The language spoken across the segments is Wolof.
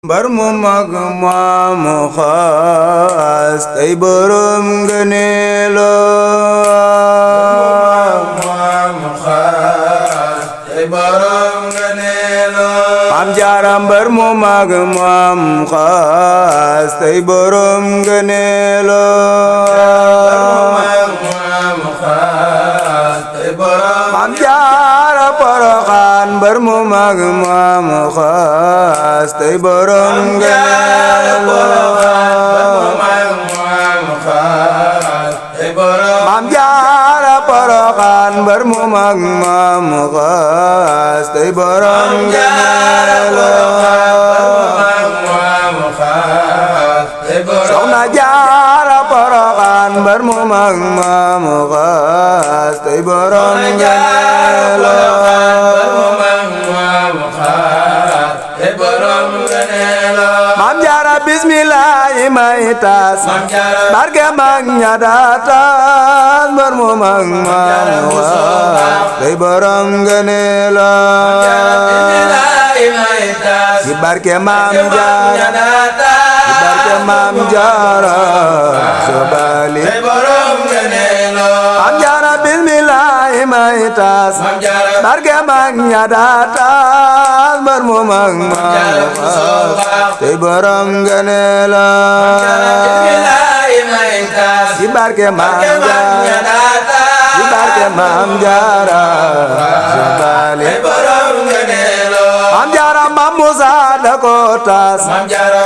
mbar mu mag maamu xaas tey borom ngëneelo Maam Jaara mbar mu mag maamu xaas tey borom ngëneelo Maam Jaara Poroxaan mbar mu mag maamu xaas tey borom ngëneelo Maam Jaara Poroxaan mbar mu mag maamu xaas tey borom ngëneelo Soxna Jaara Poroxaan mbar mu mag maamu xaas tey borom ngëneelo Maam Jaara bismillaahi may taas barke mag ña daa taas mbar mu mag maamu xaas tey borom ngëneelo ci barke Maam Jaara ci barke Maam Jaara sobali Maam Jaara bismillaahi may taas barke mag ña daa taas mbar mu mag maamu xaas tey borom ngëneelo ci barke Maam Jaara ci barke Maam Jaara sobali Maam Jaara Maam Musa da ko taas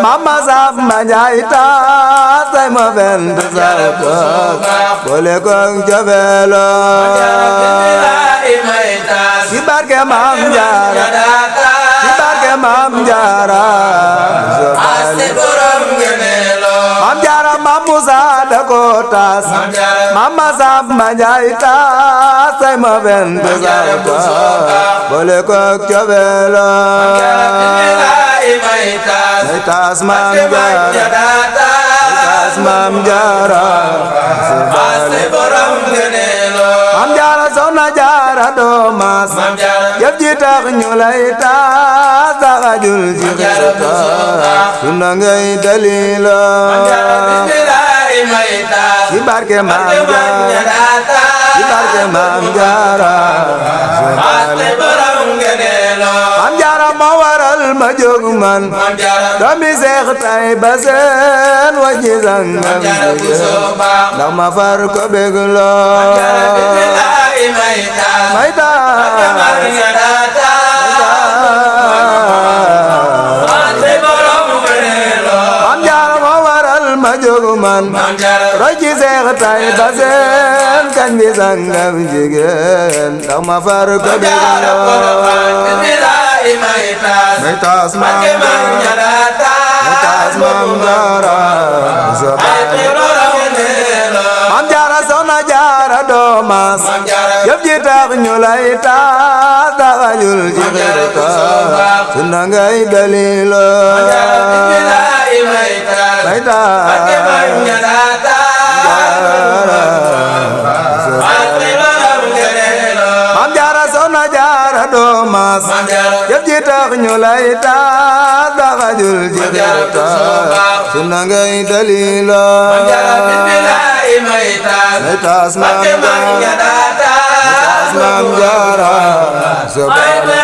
Maam Masamba Njaay taas tey ma fent sa taas boole ko jofeelo ci barke Maam Jaara ci barke Maam Jaara sobali Maam Jaara Maam Musa da ko taas Maam Masamba Njaay taas tey ma fent sa taas boole ko jofeelo may taas Maam Jaara may taas Maam Jaara sobali Maam Jaara Soxna Jaara doo maas yëf ji tax ñu lay taas taxajul ci xel taas sunna ngay dalilo ci barke Maam Jaara ci barke Maam Jaara sobali Maam Jaara moo waral ma jóg man doomi Seex Tayba seen wajji sangam ndax ma far ko bégloo may Maam Jaara moo waral ma jóg man roy ci Seex Tayba seen kañ bi sangam jigéen ndax ma far ko bégloo may taas Maam Jaara may taas Maam Jaara sobali Maam Jaara Soxna Jaara doo maas yëf ji tax ñu lay taas taxajul ci xel taas sunna ngay dalilo may taas Maam Jaara Soxna Jaara doo maas yëf ji tax ñu lay taas taxajul ci xel taas sunna ngay dalilo may taas Maam Jaara Maam Jaara sobali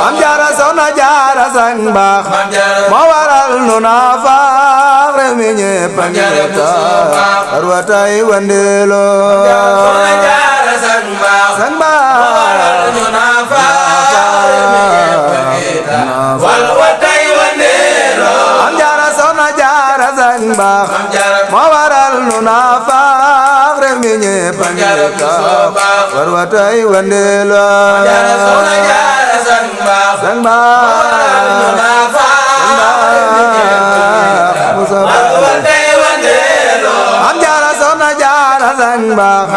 Maam Jaara Soxna Jaara sang baax moo waral nu naa faax réew mi ñépp a ngi taas arwa tay wandeelo sang baax nu naa faax arwa tay wandeelo Maam Jaara Soxna Jaara sang baax moo waral nu naa faax réew mi ñépp a ngi taas arwa tay wandeelo sang baax Maam Jaara Soxna Jaara sang baax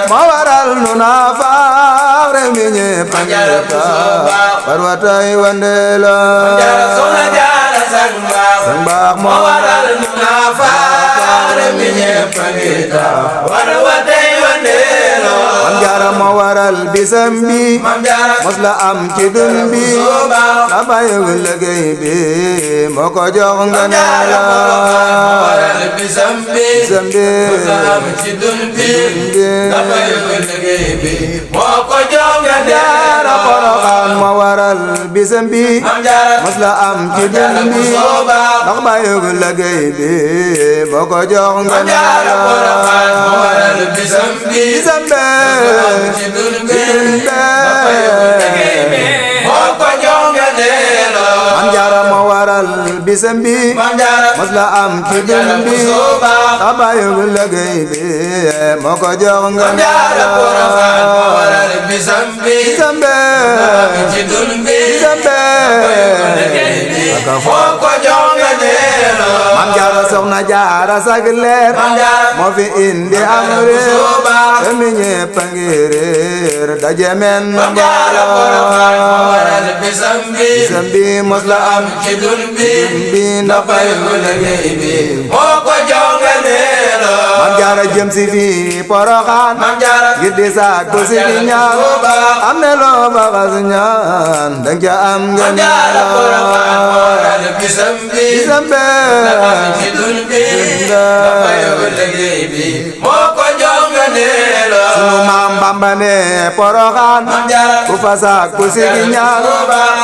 moo waral nu naa faax réew mi ñépp a ngi taas arwa tay wandeelo sang baax moo waral nu naa faax réew mi ñépp a ngi taas arwa tay wandeelo Maam Jaara ma waral bisam bi mos la am ci dun bi la bayu liggéey bi moo ko jox nga ne la bisam bi mos la am ci dun bi la bayu liggéey bi moo ko jox nga ne la Porokhane ma waral bisam bi mos la am ci dun bi ndax bayu liggéey bi moo ko jox nga ne la bisam bi ci dun bi moo ko jox nga ne la Maam Jaara ma waral bisam bi mos la am ci dun bi ndax bayu liggéey bi moo ko jox nga ne la bisam bi ci dun bi moo ko jox nga ne la Maam Jaara Soxna Jaara sag leer moo fi indi am réer te mi ñépp a ngi réer daje men bisam bi mos la am ci dun bi ndax bayu liggéey bi moo ko jox nga ne la Maam Jaara jëm si fii Porokhane ngir di sàkku si di ñaan am ne loo baxas ñaan dang ca am nga ne la bisam bi ci dun bi ndax bayu liggéey bi moo ko jox nga ne la sunu Maam Bamba ne Porokhane ku fa sàkku si di ñaan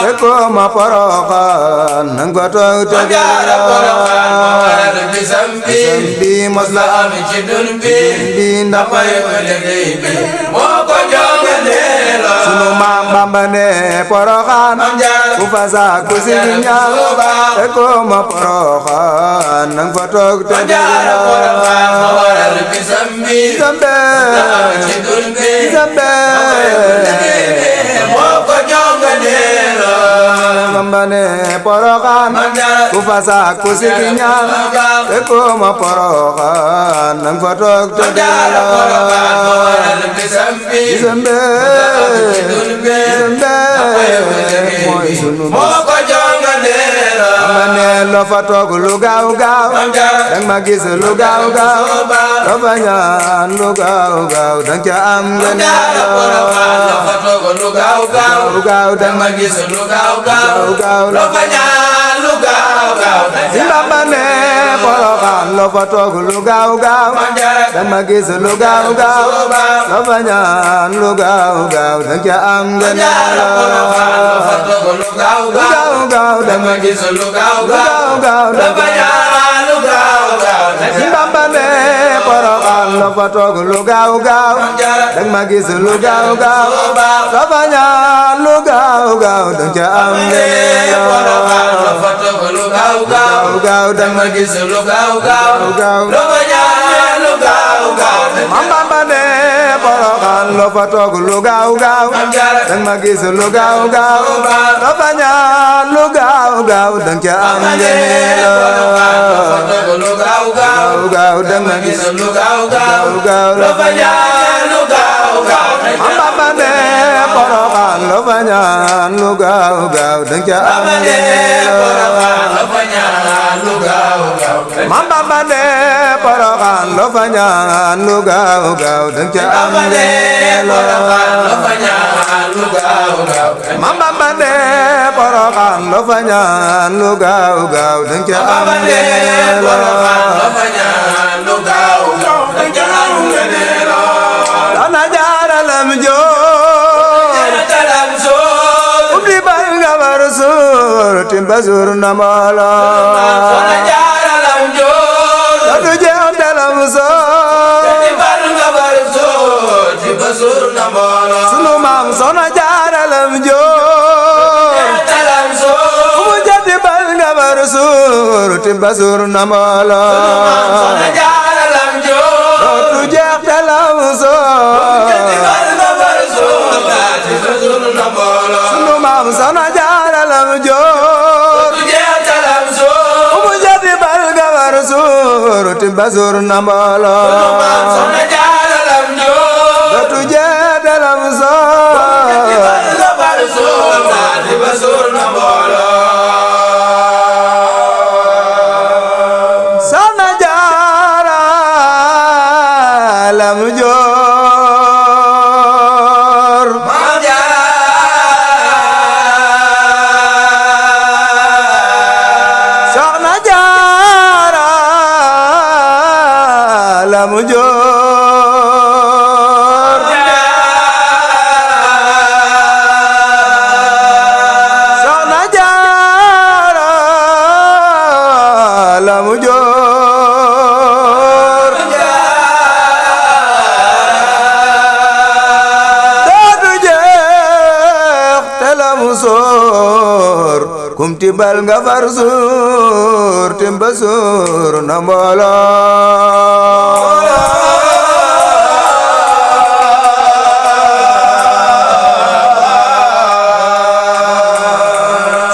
te ko ma Porokhane nang ko toog te di la bisam bi mos la am ci dun bi ndax bayu liggéey bi moo ko jox nga ne la sunu Maam Bamba ne Porokhane ku fa sàkku si di ñaan te ko ma Porokhane nang fa toog te di la bisam bi ci dun bi moo ko jox nga ne la Bamba ne Porokhane ku fa sàkku si di ñaan te ko ma Porokhane nang fa toog te di la bisam bi mooy sunu moo ko jox nga ne la ma ne loo fa toog lu gaaw gaaw dang ma gis lu gaaw gaaw loo fa ñaan lu gaaw gaaw dang ca am nga ne la loo fa toog lu gaaw gaaw dang ma gis lu gaaw gaaw loo fa ñaan lu gaaw gaaw si Bamba ne Porokhane loo fa toog lu gaaw gaaw dang ma gis lu gaaw gaaw loo fa ñaan lu gaaw gaaw dang ca am nga ne la lu gaaw gaaw dang ma gis lu gaaw gaaw loo fa ñaan lu gaaw gaaw si Bamba ne Porokhane loo fa toog lu gaaw gaaw dang ma gis lu gaaw gaaw loo fa ñaan lu gaaw gaaw dang ca am nga ne la loo fa toog lu gaaw gaaw dang ma gis lu gaaw gaaw loo fa ñaan lu gaaw gaaw Maam Bamba ne Porokhane loo fa toog lu gaaw gaaw dang ma gis lu gaaw gaaw loo fa ñaan lu gaaw gaaw dang ca am nga ne la lu gaaw gaaw dang ma gis lu gaaw gaaw loo fa ñaan lu gaaw gaaw Maam Bamba ne Porokhane loo fa ñaan lu gaaw gaaw dang ca am nga ne la Maam Bamba ne Porokhane loo fa ñaan lu gaaw gaaw dang ca am nga ne la Maam Bamba ne Porokhane loo fa ñaan lu gaaw gaaw dang ca am nga ne la Soxna Jaara lam joo ubbi bal nga war suur timba suur na mboolo Soxna Jaara lam joo du jeex telam soor ubbi bal nga war suur timba suur na mboolo sunu maam Soxna Jaara lam joo umu jati bal nga war suur timba suur na mboolo Soxna Jaara lam joo du jeex telam soor sunu maam Soxna Jaara lam joor umu jati bal nga war suur timba suur na mboolo Soxna Jaara lam joor dootu jeex telam soor Soxna Jaara lam joor tibal nga far suur timba suur na mbooloo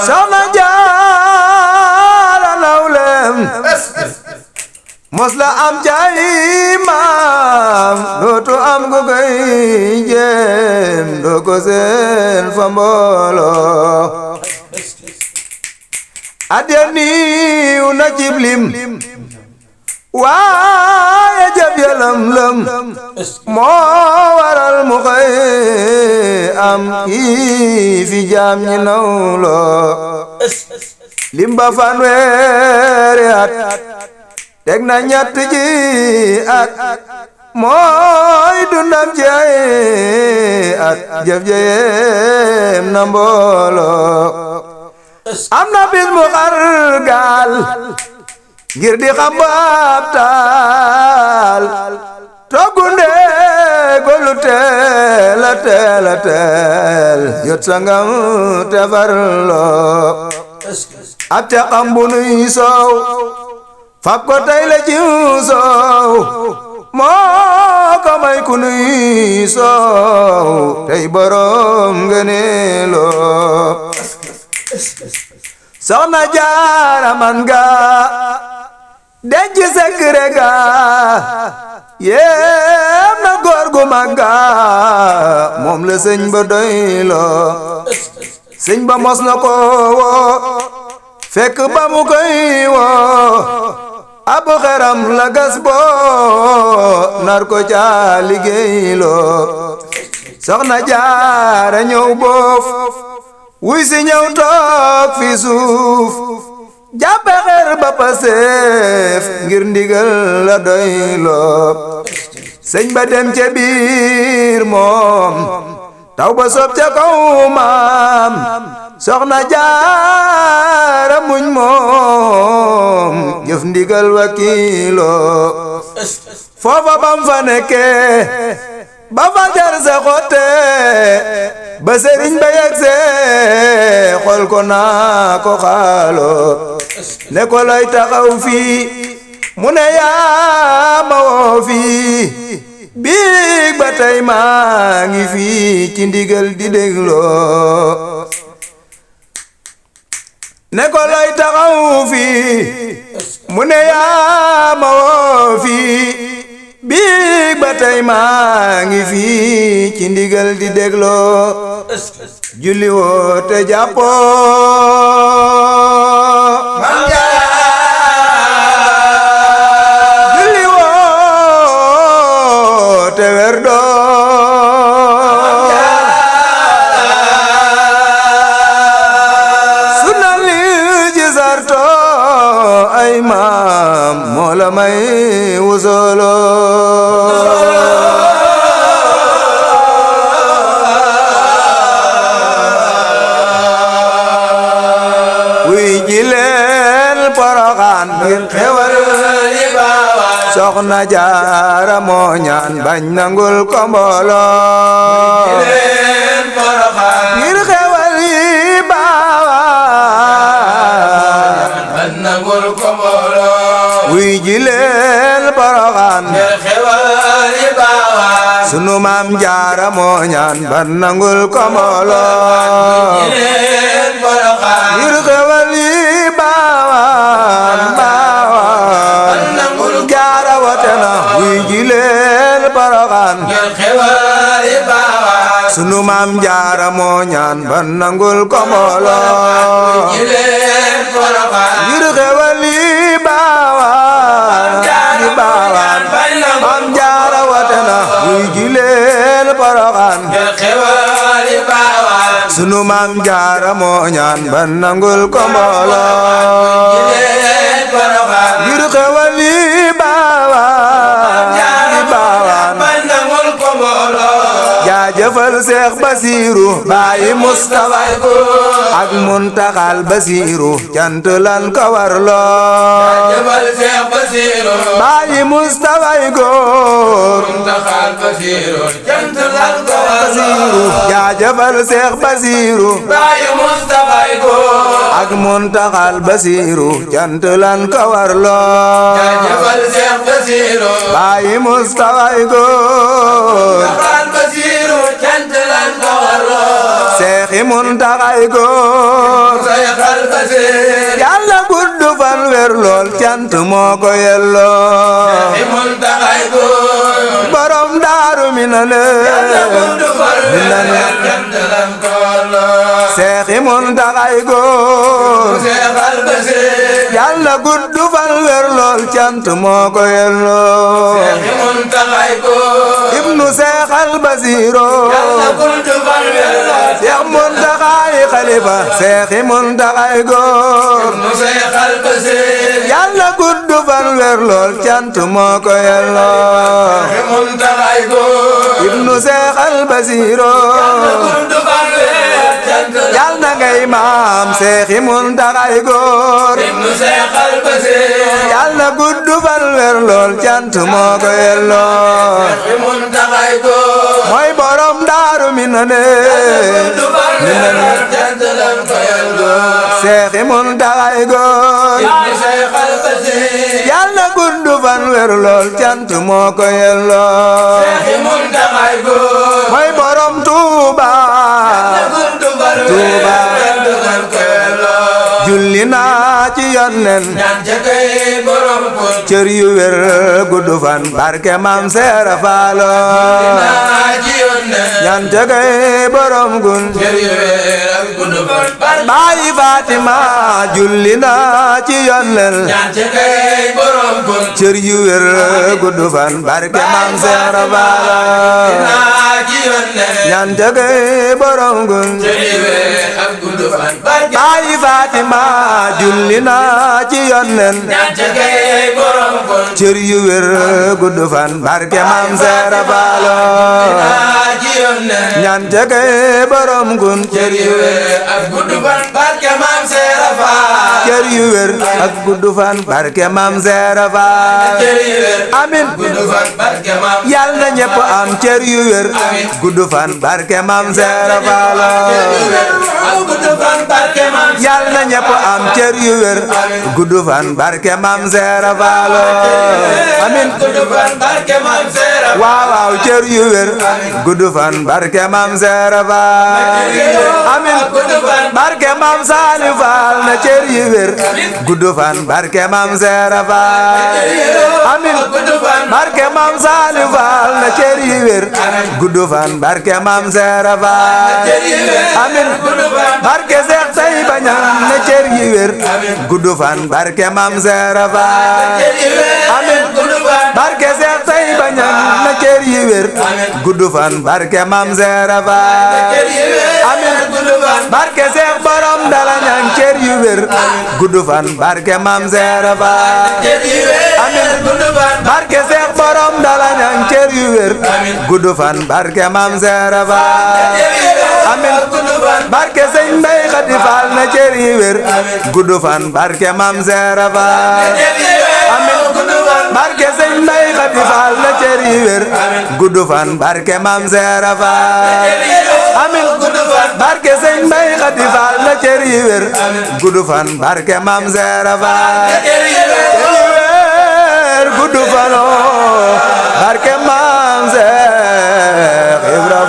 Soxna Jaara nawlem mos la am jaay maam dootu am ku koy jéem doo ko seen fa mbooloo adya niiw na cib lim waaye jëf ya lëm moo waral mu xëy am kii fi jaam ñi nawloo lim ba fanweeri at teg na ñett ji at mooy dundam ci ay at jëf jëyeem na mbooloo am na bis mu xar gaal ngir di xam baab taal toggunde golu teel yot sangam te farloo ab te xam bu nuy soow fab ko tay la ci soow moo ko may ku nuy soow tey borom ngëneeloo Soxna Jaara man ga denc secret ga yéem na góor gu mag ga moom la sëñ ba doyloo sëñ ba mos na ko woo fekk ba mu koy woo ab xeram la gas boo nar ko ca liggéeyloo Soxna Jaara ñëw boof wuy si ñëw toog fi suuf jàppe xer ba paseef ngir ndigal la doyloo sëñ ba dem ca biir moom taw ba sob ca kaw maam Soxna Jaara muñ moom jëf ndigal wakiiloo foofa bam fa nekke ba fa jar sa xotte ba sëriñ ba yegse xol ko naa ko xaaloo ne ko lay taxaw fii mu ne yaa ma woo fii biig ba tey maa ngi fii ci ndigal di dégloo ne ko lay taxaw fii mu ne yaa ma woo fii biig ba tey maa ngi fii ci ndigal di dégloo julli woo te jàppoo julli woo te werdoo sunna li ci sarto ay maam moo la may wusooloo ngir xewal yi baawaan Soxna Jaara moo ñaan bañ nangul ko mbooloo ngir xewal yi baawaan bañ nangul ko mbooloo wuy ji leen Poroxaan ngir xewal yi baawaan sunu maam Jaara moo ñaan bañ nangul ko mbooloo ngir xewal yi baawaan Jaara wate na wuy ji leen Poroxaan ngir xewal yi baawaan sunu maam Jaara moo ñaan ban nangul ko mbooloo ngir xewal yi baawaan maam Jaara wate na wuy ji leen Poroxaan ngir xewal yi baawaan sunu maam Jaara moo ñaan ban nangul ko mbooloo ngir xewal yi baawaan jaajëfal Seex Basiiru Baay Mustafa ak Muntaxal Basiiru cant lan ko warloo jaajëfal Seex Basiiru Baay Mustafa góor Muntaxal Basiiru cant lan ko warloo jaajëfal Seex Basiiru Baay Mustafa góor ak Muntaxal Basiiru cant lan ko warloo jaajëfal Seex Basiiru Baay Mustafa góor Muntaxal Basiiru cant lan ko warloo Seexi Muntaxa góor Muntaxal Basiiru Yàlla gudd fan wér lool cant moo ko yelloo Muntaxal góor borom Daaru Minane cant lan ko warloo Seexi Muntaxa góor Muntaxal Basiiru Yàlla gudd fan wér lool cant moo ko yelloo Muntaxal góor ibnu Seexal Basiiru Seex Muntaxa xalifa Seexi Muntaxa góor Muntaxal Basiiru Yàlla gudd fan wér lool cant moo ko yelloo Muntaxal góor ibnu Seexal Basiiru Yàlla na ngay maam Seexi Muntaxa góor Muntaxal Basiiru Yàlla gudd fan wér lool cant moo ko yelloo Muntaxal góor mooy borom Daaru Minane cant lan ko yelloo Seexi Muntaxa góor Muntaxal Basiiru Yàlla gudd fan wér lool cant moo ko yelloo Muntaxal góor mooy borom Tuuba Tuuba cant lan ko yelloo julli naa ci Yonent ñaan ca kay borom kon cër yu wér gudd fan barke Maam Seera Faalo naa ci yónnee ñaan jagay borom gun cër yu wér ak gudd fan Baay Fatima julli naa ci Yonent ñaan ca kay borom kon cër yu wér gudd fan barke Maam Seera Faalo naa ci yónnee ñaan jagay borom gun cër yu wér ak gudd fan Baay Fatima julli naa ci Yonent ñaan ca kay borom kon cër yu wér gudd fan barke Maam Seera Faalo naa ci yónnee ñaan jagay borom gun cër yu wér ak gudd fan barke Maam Seera Faal cër yu wér ak gudd fan barke Maam Seera Faal cër yu wér amin gudd fan barke Maam yal na ñépp am cër yu wér gudd fan barke Maam Seera Faal ak gudd fan barke Maam yal na ñépp am cër yu wér gudd fan barke Maam Seera Faal amin gudd fan barke Maam Seera waaw waaw cër yu wér gudd fan barke Maam Seera Faal amin gudd fan barke Maam Saaliw Faal na cër yu wér gudd fan barke Maam Seera Faal amin gudd fan barke Maam Saaliw Faal na cër yu wér gudd fan barke Maam Seera Faal amin barke Seex Tayba Ñaŋ na cër yu wér gudd fan barke Maam Seera Faal amin barke Seex Tayba Ñaŋ na cër yu wér gudd fan barke Maam Seera Faal amin barke Seex Borom Dala Ñaŋ cër yu wér gudd fan barke Maam Seera Faal amin barke Seex Borom Dala Ñaŋ cër yu wér gudd fan barke Maam Seera Faal amin barke Sëñ Mbay Xadi Faal na cër yu wér gudd fan barke Maam Seera Faal amin barke Sëñ Mbay Xadi Faal na cër yu wér gudd fan barke Maam Seera Faal amin barke Sëñ Mbay Xadi Faal na cër yu wér gudd fan barke Maam Seera Faal gudd fan barke Maam Seex Ibra